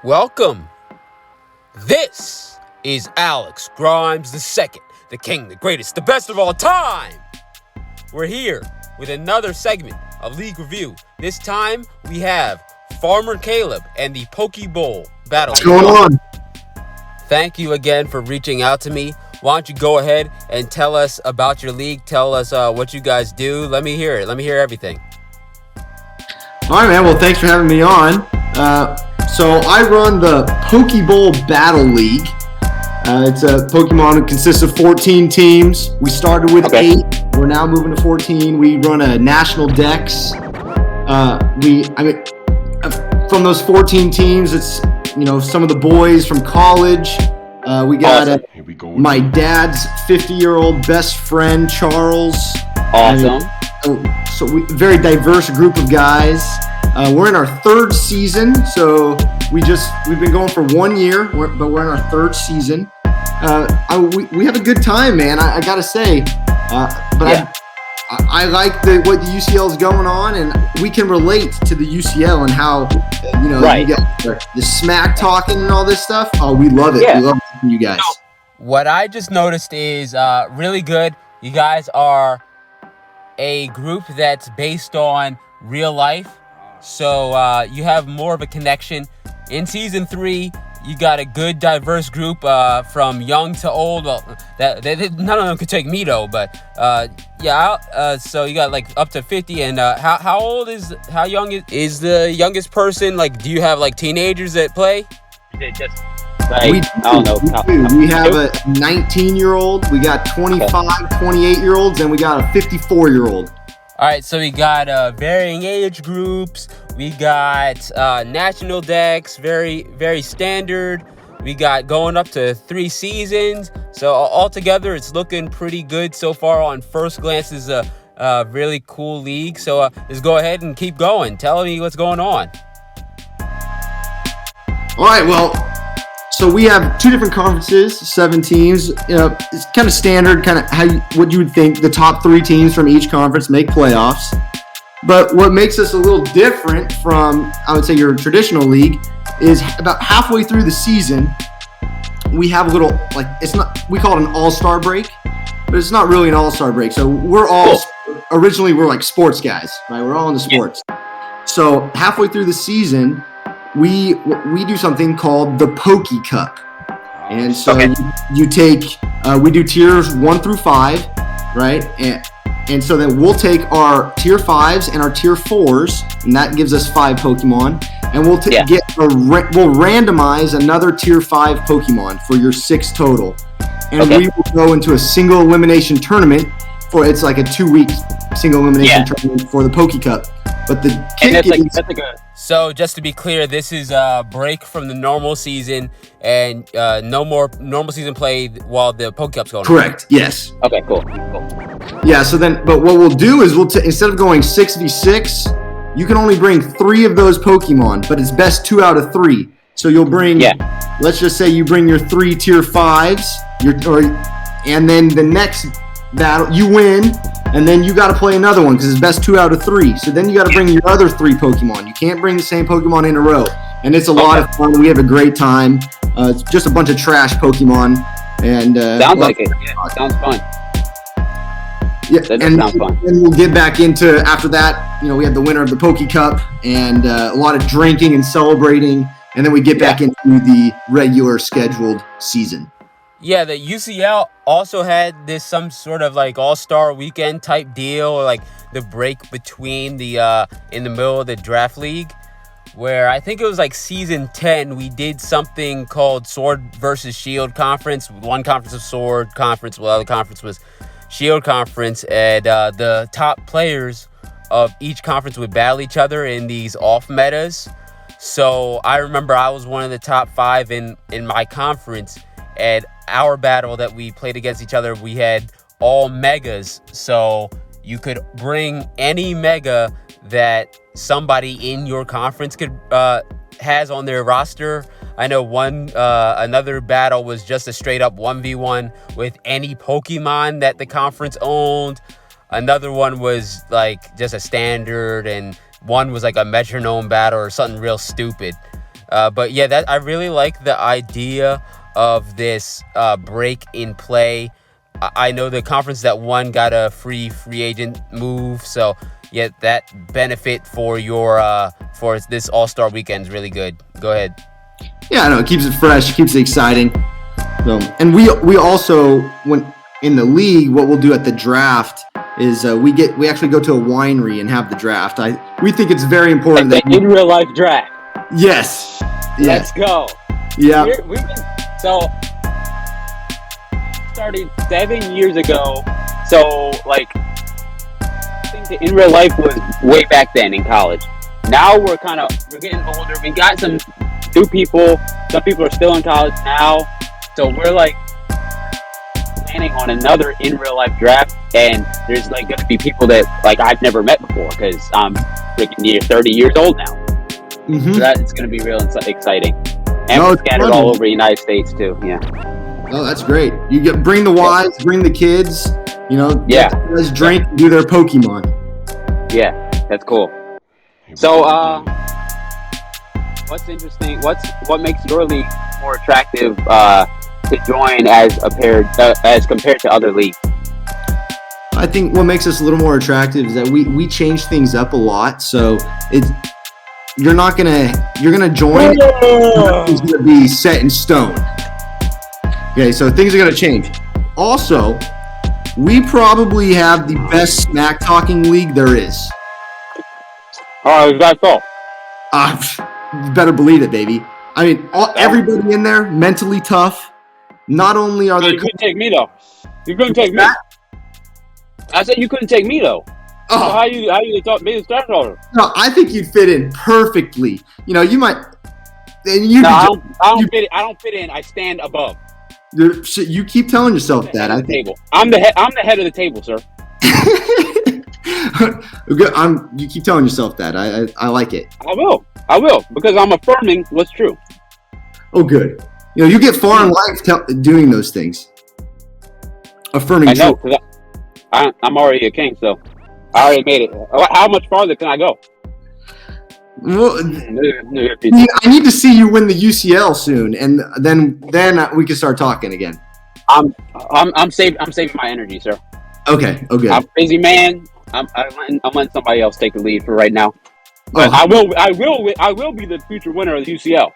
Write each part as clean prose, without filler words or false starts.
Welcome. This is Alex Grimes II, the king, the greatest, the best of all time. We're here with another segment of League Review. This time we have Farmer Caleb and the Pokebowl battle. What's going on? Thank you again for reaching out to me. Why don't you go ahead and tell us about your league? Tell us what you guys do. Let me hear it. Let me hear everything. All right, man. Well, thanks for having me on. So I run the Pokebowl Battle League. It's a Pokemon that consists of 14 teams. We started with 8. We're now moving to 14. We run a national dex. From those 14 teams, it's some of the boys from college. We got my dad's 50-year-old best friend, Charles. Awesome. Very diverse group of guys. We're in our 3rd season, so we've been going for 1 year, but we're in our 3rd season. We have a good time, man. I gotta say, I like what the UCL is going on, and we can relate to the UCL and how you get the smack talking and all this stuff. Oh, we love it. We love it from you guys. What I just noticed is really good. You guys are a group that's based on real life, so you have more of a connection. In season 3, you got a good diverse group from young to old. Well, none of them could take me though, but so you got like up to 50. And how young is the youngest person? Like, do you have like teenagers that play? Is it just I don't know. We have a 19-year-old, we got 25, 28-year-olds, and we got a 54-year-old. All right, so we got varying age groups. We got national decks, very, very standard. We got going up to 3 seasons. So altogether, it's looking pretty good so far. On first glance, is a really cool league. So let's go ahead and keep going. Tell me what's going on. All right, well, so we have 2 different conferences, 7 teams. It's kind of standard, what you would think the top 3 teams from each conference make playoffs. But what makes us a little different from, I would say, your traditional league is about halfway through the season, we have a little, we call it an all-star break, but it's not really an all-star break. So originally we're like sports guys, right? We're all into sports. So halfway through the season, we do something called the Poke Cup. And so you take, we do tiers 1 through 5, right? And so then we'll take our tier 5s and our tier 4s, and that gives us 5 Pokemon. And we'll we'll randomize another tier 5 Pokemon for your 6 total. And we will go into a single elimination tournament it's like a 2-week single elimination tournament for the Poke Cup. But the kick So just to be clear, this is a break from the normal season, and no more normal season played while the Poke Cup's going on. Correct. Yes. Okay. Cool. Yeah. So then, but what we'll do is instead of going 6v6, you can only bring 3 of those Pokemon, but it's best 2 out of 3. So you'll bring. Let's just say you bring your 3 tier 5s, and then the next battle you win. And then you got to play another one because it's best 2 out of 3. So then you got to bring your other 3 Pokemon. You can't bring the same Pokemon in a row. And it's a lot of fun. We have a great time. It's just a bunch of trash Pokemon. And sounds like it. Yeah, sounds fun. Yeah, sounds fun. And we'll get back into, after that, we have the winner of the Poke Cup and a lot of drinking and celebrating. And then we get back into the regular scheduled season. Yeah, the UCL also had some sort of like all-star weekend type deal, or like the break between the in the middle of the draft league, where I think it was like season 10, we did something called Sword versus Shield Conference. One conference was Sword Conference, while the other conference was Shield Conference, and the top players of each conference would battle each other in these off metas. So I remember I was one of the top 5 in my conference, and our battle that we played against each other, we had all megas. So you could bring any mega that somebody in your conference has on their roster. I know another battle was just a straight up 1v1 with any Pokemon that the conference owned. Another one was like just a standard, and one was like a metronome battle or something real stupid. But yeah, that I really like the idea of this break in play. I know the conference that won got a free agent move, so yeah, that benefit for your for this All-Star weekend is really good. Go ahead. Yeah, I know, it keeps it fresh, keeps it exciting. So, and we also, when in the league, what we'll do at the draft is we actually go to a winery and have the draft. We think it's very important that in real life draft. Yes. Let's go. Yeah. So started 7 years ago. So like, I think the in real life was way back then in college. Now we're getting older. We got some new people. Some people are still in college now. So we're like planning on another in real life draft, and there's like going to be people that like I've never met before because I'm freaking 30 years old now. Mm-hmm. So that's going to be real exciting. And we're scattered all over the United States too. Yeah. Oh, that's great. You bring the wives, bring the kids. Yeah. Let's drink, do their Pokemon. Yeah, that's cool. So, what's interesting? What makes your league more attractive to join as compared to other leagues? I think what makes us a little more attractive is that we change things up a lot. So you're gonna join. It's gonna be set in stone. Okay, so things are gonna change. Also, we probably have the best smack talking league there is. Oh, is that so? You better believe it, baby. I mean, everybody in there mentally tough. Not only are there. You couldn't take me though. You couldn't take me. I said you couldn't take me though. Oh. So how you thought me the star holder? No, I think you'd fit in perfectly. You might. And I don't fit in. I stand above. You keep telling yourself that. I think I'm the head of the table, sir. You keep telling yourself that. I like it. I will because I'm affirming what's true. Oh, good. You get far in life doing those things. Affirming. I know. Cause I'm already a king, so I already made it. How much farther can I go? Well, I need to see you win the UCL soon, and then we can start talking again. I'm saving my energy, sir. Okay. Okay. I'm a busy man. I'm letting somebody else take the lead for right now. But I will be the future winner of the UCL.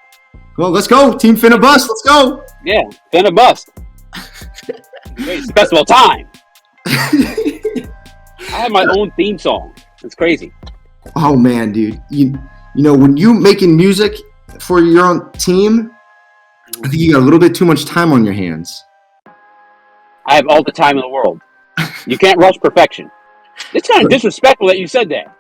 Well, let's go, Team Finna Bust. Let's go. Yeah, Finna Bust. Greatest best of all time. I have my own theme song. It's crazy. Oh man, dude. When you making music for your own team, I think you got a little bit too much time on your hands. I have all the time in the world. You can't rush perfection. It's kind of disrespectful that you said that.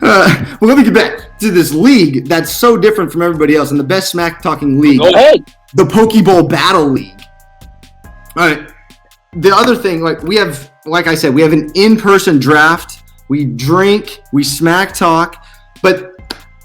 Well, let me get back to this league that's so different from everybody else, and the best smack talking league. Go ahead. The Pokebowl Battle League. All right. The other thing, like I said, we have an in-person draft. We drink, we smack talk, but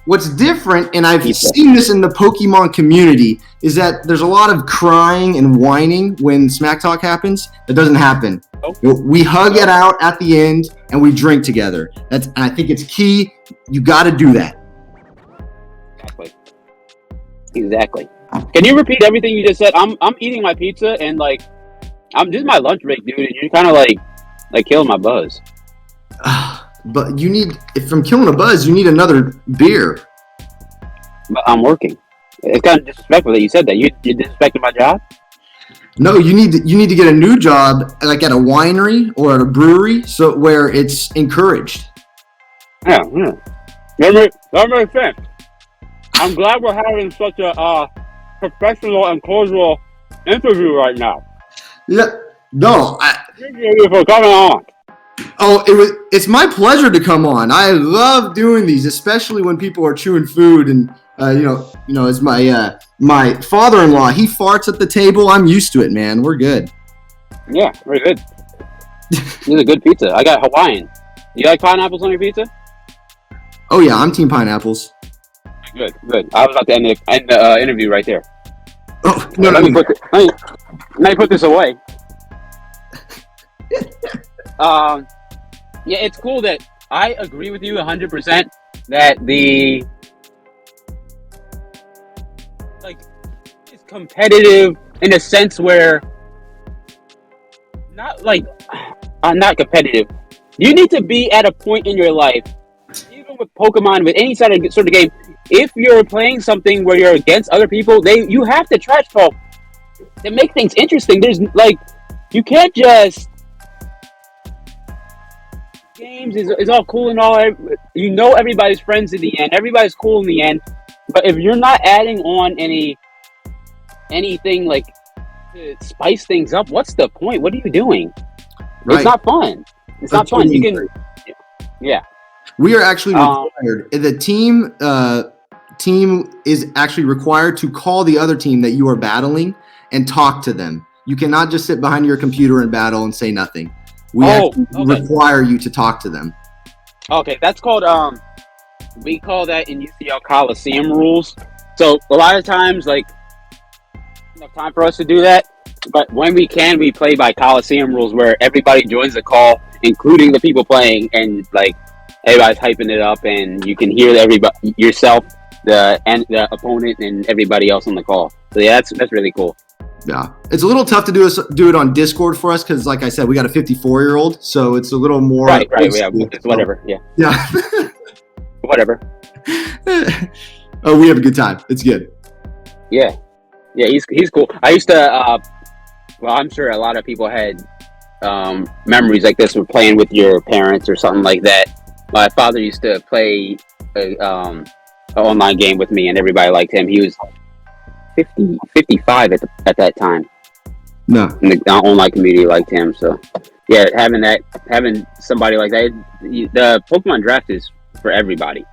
what's different, and I've seen this in the Pokemon community, is that there's a lot of crying and whining when smack talk happens. That doesn't happen. We hug it out at the end and we drink together. I think it's key. You got to do that. Exactly. Can you repeat everything you just said? I'm eating my pizza and this is my lunch break, dude, and you're kind of like killing my buzz. But if I'm killing a buzz, you need another beer. But I'm working. It's kind of disrespectful that you said that. You disrespected my job? No, you need to get a new job, like at a winery or at a brewery, so where it's encouraged. Yeah. That makes sense. I'm glad we're having such a professional and cordial interview right now. Yeah. No. Thank you for coming on. Oh, it's my pleasure to come on. I love doing these, especially when people are chewing food and as my father-in-law, he farts at the table. I'm used to it, man. We're good. Yeah, very good. This is a good pizza. I got Hawaiian. You like pineapples on your pizza? Oh yeah, I'm team pineapples. Good. I was about to end the interview right there. Oh, let me put this away. Yeah, it's cool that I agree with you 100%. that the like is competitive in a sense where not competitive. You need to be at a point in your life, even with Pokemon, with any sort of game. If you're playing something where you're against other people, you have to trash talk to make things interesting. There's like, you can't just games is all cool and all. You know, everybody's friends in the end. Everybody's cool in the end. But if you're not adding on anything like to spice things up, what's the point? What are you doing? Right. It's not fun. It's not fun. You can, yeah. We are actually required. The team is actually required to call the other team that you are battling and talk to them. You cannot just sit behind your computer and battle and say nothing. We require you to talk to them. Okay, that's called we call that in UCL Coliseum rules. So a lot of times, like, enough time for us to do that. But when we can, we play by Coliseum rules, where everybody joins the call, including the people playing, and like everybody's hyping it up, and you can hear everybody, yourself, the opponent, and everybody else on the call. So yeah, that's really cool. Yeah, it's a little tough to do it on Discord for us because, like I said, we got a 54-year-old, so it's a little more. Right. Yeah, whatever. Yeah. Yeah. Whatever. Oh, we have a good time. It's good. Yeah, he's cool. I used to. Well, I'm sure a lot of people had memories like this with playing with your parents or something like that. My father used to play an online game with me, and everybody liked him. He was 55 at that time. No. And the online community liked him. So, yeah, having somebody like that, the Pokemon draft is for everybody.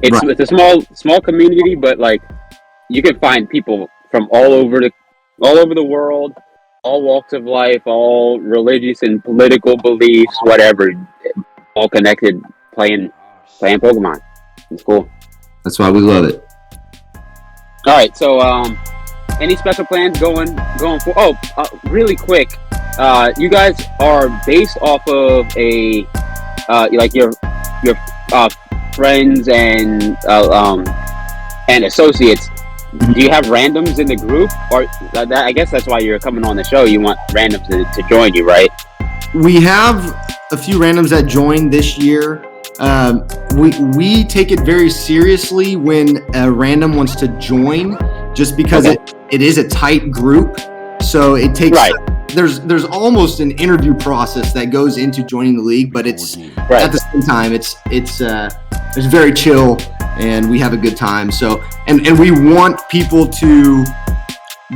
It's a small community, but like you can find people from all over the world, all walks of life, all religious and political beliefs, whatever, all connected playing Pokemon. It's cool. That's why we love it. All right, so any special plans going for? Oh, really quick, you guys are based off of a like your friends and associates. Do you have randoms in the group, or I guess that's why you're coming on the show? You want randoms to join you, right? We have a few randoms that joined this year. We take it very seriously when a random wants to join, just because it is a tight group. So it takes there's almost an interview process that goes into joining the league, but it's at the same time it's very chill and we have a good time. So and we want people to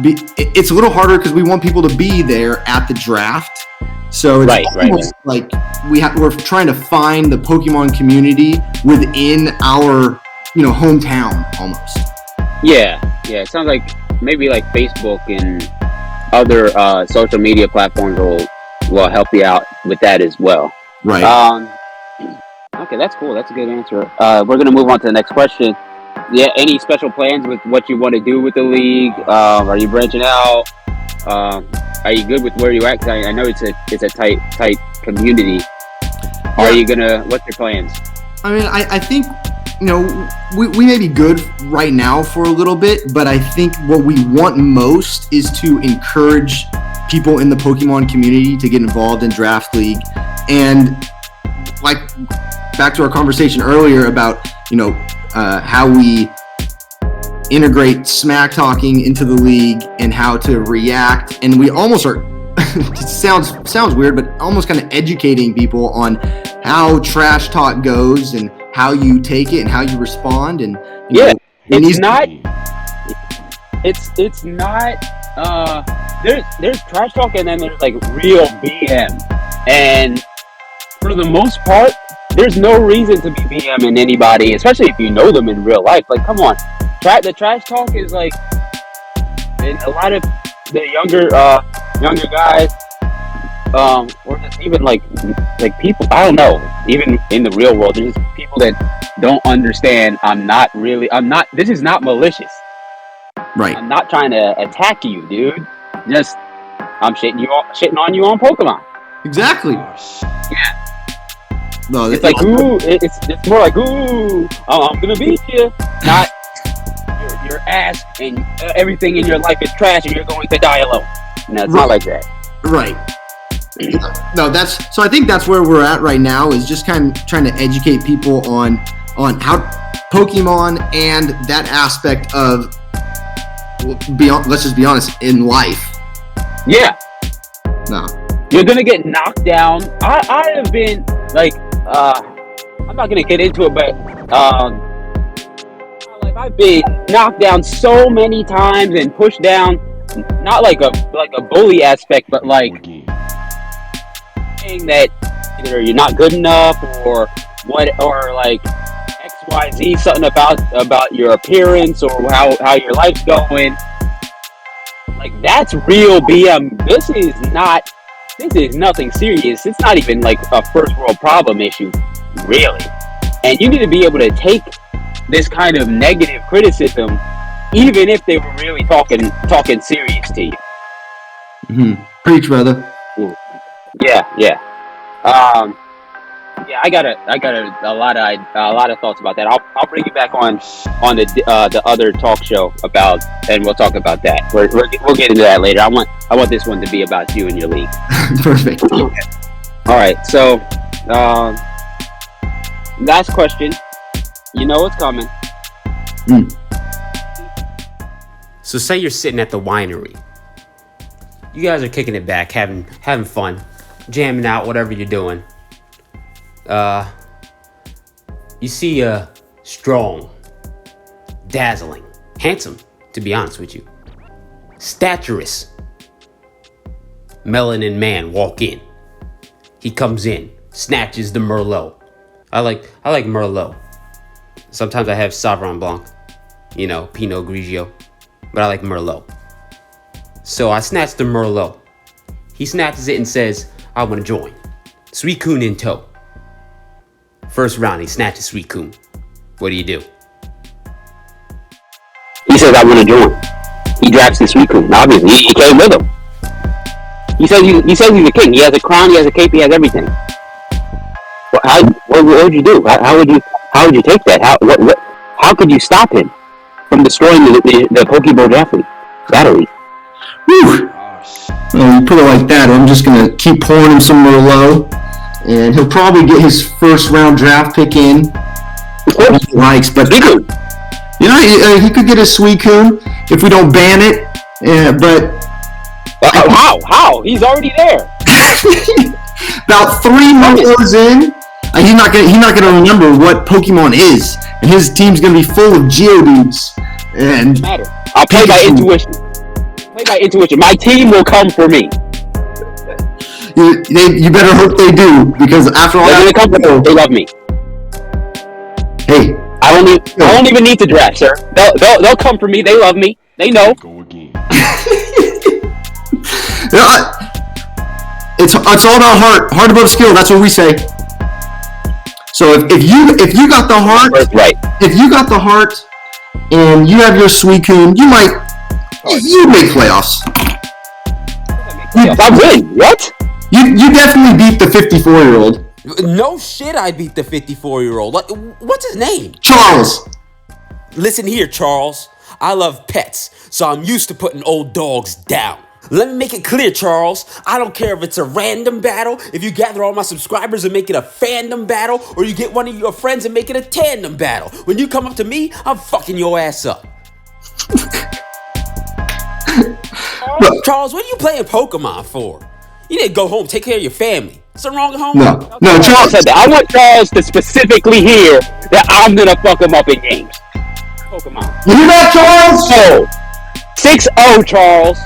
be. It's a little harder because we want people to be there at the draft. So it's almost like we're trying to find the Pokemon community within our hometown almost. Yeah. It sounds like maybe like Facebook and other social media platforms will help you out with that as well. Right. Okay, that's cool. That's a good answer. We're gonna move on to the next question. Yeah. Any special plans with what you want to do with the league? Are you branching out? Are you good with where you're at? 'Cause I know it's a tight community. Are you gonna? What's your plans? I mean, I think we may be good right now for a little bit, but I think what we want most is to encourage people in the Pokemon community to get involved in Draft League, and like back to our conversation earlier about how we integrate smack talking into the league and how to react, and we almost are it sounds weird, but almost kind of educating people on how trash talk goes and how you take it and how you respond. And it's not there's trash talk, and then there's like real BM, and for the most part there's no reason to be BMing anybody, especially if you know them in real life. Like, come on. The trash talk is like, and a lot of the younger guys, or just even like people, I don't know, even in the real world, there's just people that don't understand. This is not malicious. Right. I'm not trying to attack you, dude. Just, I'm shitting on you on Pokemon. Exactly. Yeah. No, It's like, ooh, it's more like, ooh, I'm gonna beat you. Not your ass and everything in your life is trash and you're going to die alone. No, it's not like that. Right. No, so I think that's where we're at right now, is just kind of trying to educate people on how Pokemon and that aspect of, let's just be honest, in life. Yeah. No. You're gonna get knocked down. I have been like, I'm not gonna get into it, but like I've been knocked down so many times and pushed down, not like a bully aspect, but like saying that either you're not good enough or like XYZ, something about your appearance or how your life's going. Like, that's real BM. This is nothing serious. It's not even like a first world problem issue, really. And you need to be able to take this kind of negative criticism, even if they were really talking serious to you. Mm-hmm. Preach, brother. Ooh. Yeah. Yeah, I got a lot of thoughts about that. I'll bring you back on the other talk show and we'll talk about that. We'll get into that later. I want this one to be about you and your league. Perfect. All right. So, last question. You know what's coming. So say you're sitting at the winery. You guys are kicking it back, having fun, jamming out, whatever you're doing. You see a strong, dazzling, handsome, to be honest with you, staturous melanin man walk in. He comes in, snatches the Merlot. I like Merlot. Sometimes I have Sauvignon Blanc, Pinot Grigio, but I like Merlot. So I snatch the Merlot. He snatches it and says, I want to join. Suicune in tow. First round, he snatches Suicune. What do you do? He says, I want to join. He drafts the Suicune. Obviously, he came with him. He says he's a king. He has a crown, he has a cape, he has everything. What would you do? How would you take that? How could you stop him from destroying the Pokebowl draft league? Battery. Whew. Well, you put it like that, I'm just going to keep pouring him some Merlot, and he'll probably get his first round draft pick in. What he likes, but he could get a Suicune if we don't ban it. But how? He's already there. About 3 Merlots in, he's not gonna remember what Pokemon is, and his team's gonna be full of Geodudes. And matter. I'll play by intuition. My team will come for me. You better hope they do, because after all that, they love me. Hey, I don't even need to draft, sir. They'll come for me. They love me. They know. Go again. It's all about heart above skill. That's what we say. So if you got the heart, right? If you got the heart, and you have your Suicune, you make playoffs. I'm winning. What? You definitely beat the 54-year-old. No shit, I beat the 54-year-old. What's his name? Charles. Listen here, Charles. I love pets, so I'm used to putting old dogs down. Let me make it clear, Charles. I don't care if it's a random battle, if you gather all my subscribers and make it a fandom battle, or you get one of your friends and make it a tandem battle. When you come up to me, I'm fucking your ass up. Charles, what are you playing Pokemon for? You need to go home, take care of your family. Something wrong at home? No, Charles said that. I want Charles to specifically hear that I'm gonna fuck him up in games. Pokemon. You hear that, Charles? 6-0, Charles.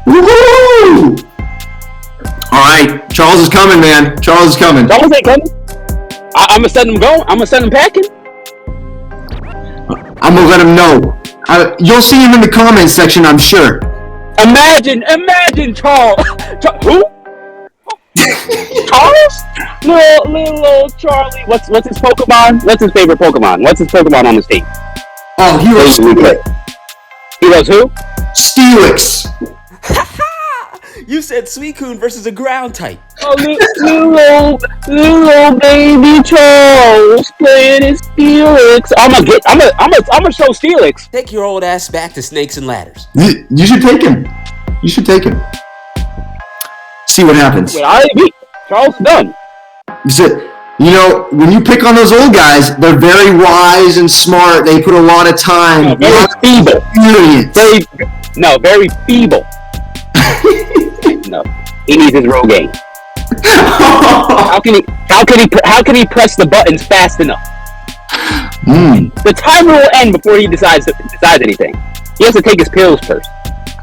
Woohoo! All right, Charles is coming, man. Charles is coming. Charles ain't coming. I'm gonna send him going. I'm gonna send him packing. I'm gonna let him know. You'll see him in the comments section, I'm sure. Imagine, Charles. Who? Charles? Little Charlie. What's his Pokemon? What's his favorite Pokemon? What's his Pokemon on his team? Oh, he loves He loves who? Steelix. You said Suicune versus a ground type. Oh, little baby Charles playing his Steelix. I'ma show Steelix. Take your old ass back to Snakes and Ladders. You should take him. You should take him. See what happens. Wait, I beat Charles done. You know, when you pick on those old guys, they're very wise and smart. They put a lot of time. Very feeble. Very feeble. No, he needs his Rogaine. How can he press the buttons fast enough? The timer will end before he decides anything. He has to take his pills first.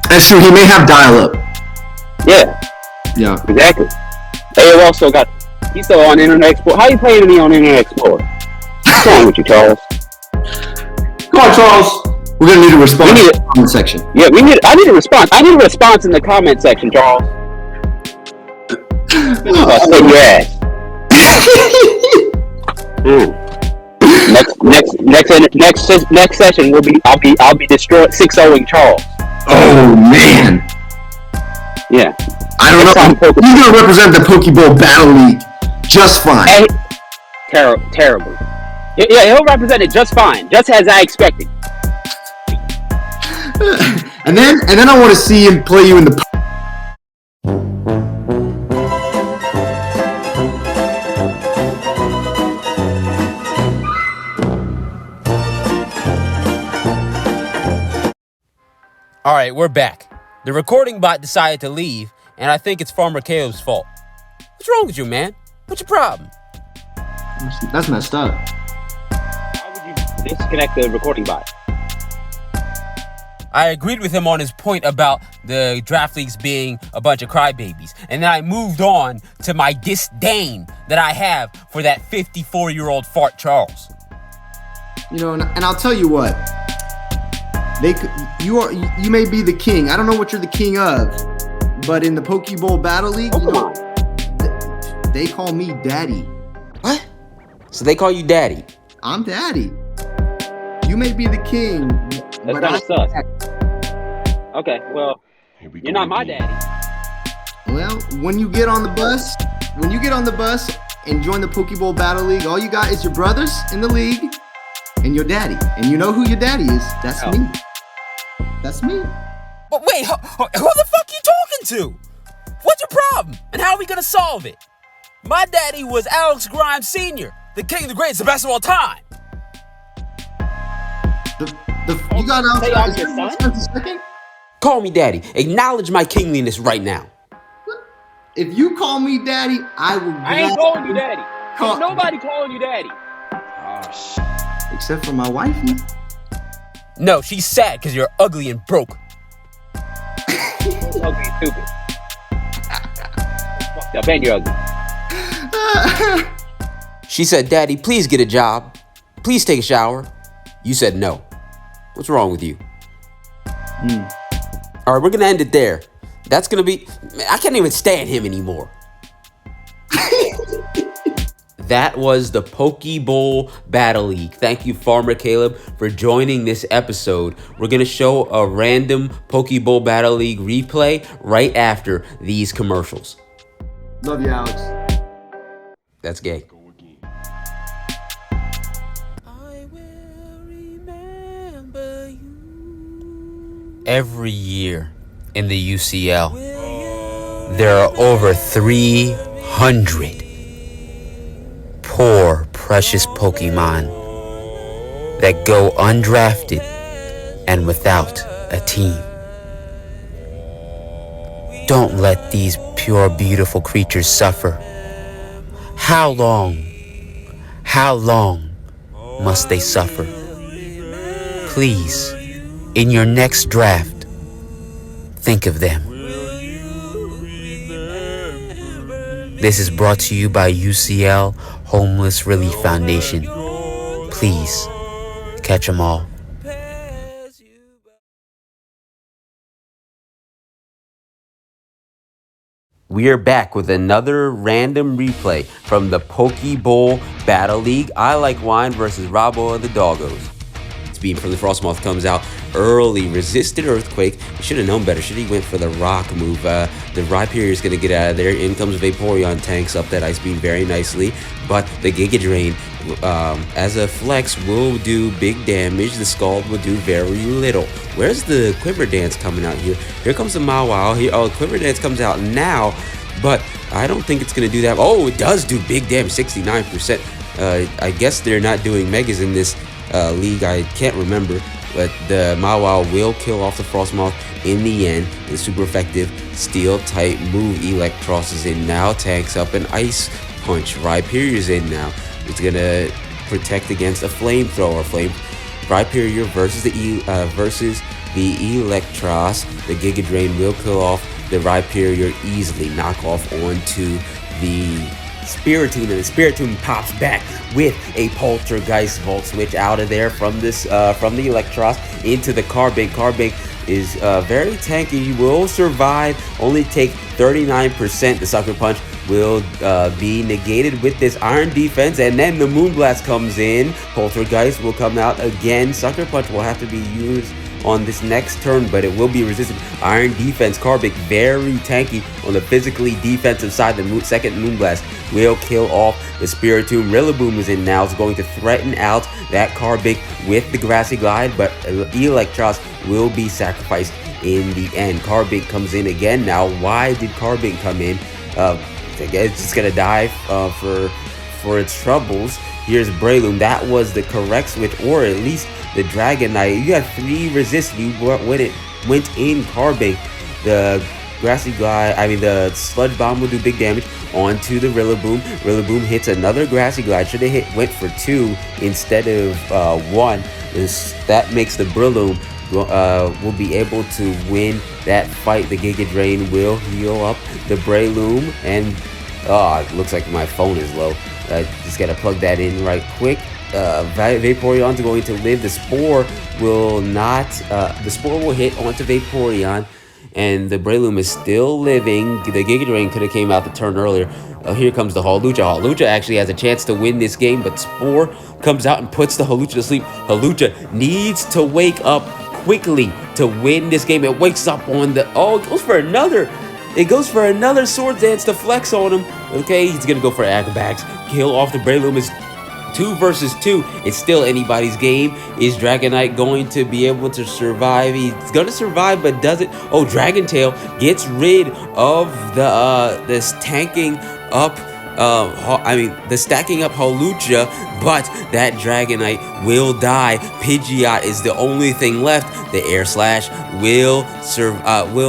That's true. He may have dial-up. Yeah. Yeah. Exactly. He's still on Internet Explorer. How you playing me on Internet Explorer? What's wrong with you, Charles? Come on, Charles. We're gonna need a response in the comment section. Yeah, I need a response. I need a response in the comment section, Charles. I'll take your ass. Next session I'll be destroyed 6-0ing Charles. Oh man. Yeah. I don't know. He's gonna represent the Pokebowl Battle League just fine. Hey, terrible. Yeah, he'll represent it just fine, just as I expected. and then I want to see him play you in the. All right, we're back. The recording bot decided to leave, and I think it's Farmer Caleb's fault. What's wrong with you, man? What's your problem? That's messed up. Why would you disconnect the recording bot? I agreed with him on his point about the draft leagues being a bunch of crybabies. And then I moved on to my disdain that I have for that 54-year-old fart Charles. You know, and I'll tell you what. You may be the king. I don't know what you're the king of. But in the Pokebowl Battle League, you know, they call me Daddy. What? So they call you Daddy? I'm Daddy. You may be the king, but I'm sus. Okay, well, you're not my daddy. Well, when you get on the bus and join the Pokebowl Battle League, all you got is your brothers in the league and your daddy. And you know who your daddy is? That's me. That's me. But wait, who the fuck you talking to? What's your problem? And how are we gonna solve it? My daddy was Alex Grimes Sr., the king, the greatest, the best of all time. You got Alex your Grimes son? a second? Call me Daddy. Acknowledge my kingliness right now. If you call me Daddy, I will. I ain't calling you Daddy. Ain't nobody calling you Daddy. Oh shit. Except for my wife. No, she's sad because you're ugly and broke. Ugly and stupid. Fucked up, and you're ugly. She said, Daddy, please get a job. Please take a shower. You said no. What's wrong with you? All right, we're going to end it there. That's going to be... I can't even stand him anymore. That was the Pokebowl Battle League. Thank you, Farmer Caleb, for joining this episode. We're going to show a random Pokebowl Battle League replay right after these commercials. Love you, Alex. That's gay. Every year in the UCL, there are over 300 poor, precious Pokemon that go undrafted and without a team. Don't let these pure, beautiful creatures suffer. How long must they suffer? Please, in your next draft, think of them. This is brought to you by UCL Homeless Relief Foundation. Please, catch them all. We are back with another random replay from the Pokebowl Battle League. I Like Wine versus Robbo of the Doggos. Beam from the Frostmoth comes out early. Resisted Earthquake. Should have known better. Should have went for the Rock move. The Rhyperior is going to get out of there. In comes Vaporeon, tanks up that Ice Beam very nicely. But the Giga Drain, as a flex, will do big damage. The Scald will do very little. Where's the Quiver Dance coming out here? Here comes the Mawile. Here, Quiver Dance comes out now, but I don't think it's going to do that. Oh, it does do big damage, 69%. I guess they're not doing Megas in this league. I can't remember, but the Mawile will kill off the Frostmoth in the end. The super effective Steel-type move. Electros is in now, tanks up an Ice Punch. Rhyperior is in now. It's going to protect against a Flamethrower. Rhyperior versus the Electros. The Giga Drain will kill off the Rhyperior easily. Knock off onto the Spiritomb, and the Spiritomb pops back with a Poltergeist Volt Switch out of there from this from the Electros into the Carbink. Carbink is very tanky. Will survive. Only take 39%. The Sucker Punch will be negated with this Iron Defense, and then the Moonblast comes in. Poltergeist will come out again. Sucker Punch will have to be used on this next turn, but it will be resistant. Iron Defense. Carbink very tanky on the physically defensive side. The second Moonblast will kill off the Spiritomb. Rillaboom is in now. It's going to threaten out that Carbink with the Grassy Glide, but Electros will be sacrificed in the end. Carbink comes in again now. Why did Carbink come in? I guess it's just gonna die for its troubles. Here's Breloom. That was the correct switch, or at least the Dragonite. You had 3 resist when it went in Carbink. The Grassy Glide, the Sludge Bomb will do big damage onto the Rillaboom. Rillaboom hits another Grassy Glide. Should have went for 2 instead of 1. That makes the Breloom will be able to win that fight. The Giga Drain will heal up the Breloom, and it looks like my phone is low. I just gotta plug that in right quick. Vaporeon's going to live. The Spore will not. The Spore will hit onto Vaporeon, and the Breloom is still living. The Giga Drain could have came out the turn earlier. Here comes the Hawlucha. Hawlucha actually has a chance to win this game, but Spore comes out and puts the Hawlucha to sleep. Hawlucha needs to wake up quickly to win this game. It wakes up on the... Oh, it goes for another... It goes for another Sword Dance to flex on him. Okay, he's going to go for Acrobatics. Kill off the Breloom. Is 2 versus 2. It's still anybody's game. Is Dragonite going to be able to survive? He's going to survive, but does it? Oh, Dragon Tail gets rid of the this tanking up... the stacking up Hawlucha, but that Dragonite will die. Pidgeot is the only thing left. The Air Slash will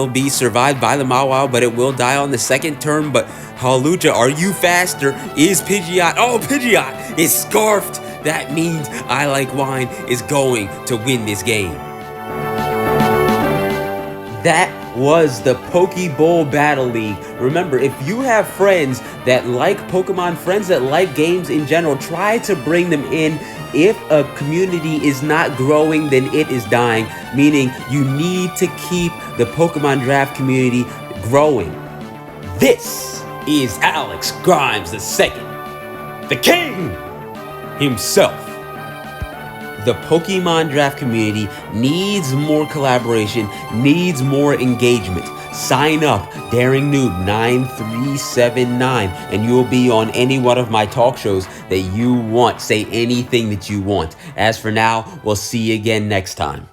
be survived by the Mawile, but it will die on the second turn. But Hawlucha, are you faster? Is Pidgeot? Oh, Pidgeot is scarfed. That means I Like Wine is going to win this game. That was the Pokebowl Battle League. Remember, if you have friends that like Pokemon, friends that like games in general, try to bring them in. If a community is not growing, then it is dying, meaning you need to keep the Pokemon draft community growing. This is Alex Grimes II, the king himself. The Pokemon draft community needs more collaboration, needs more engagement. Sign up, Daring Noob 9379, and you will be on any one of my talk shows that you want. Say anything that you want. As for now, we'll see you again next time.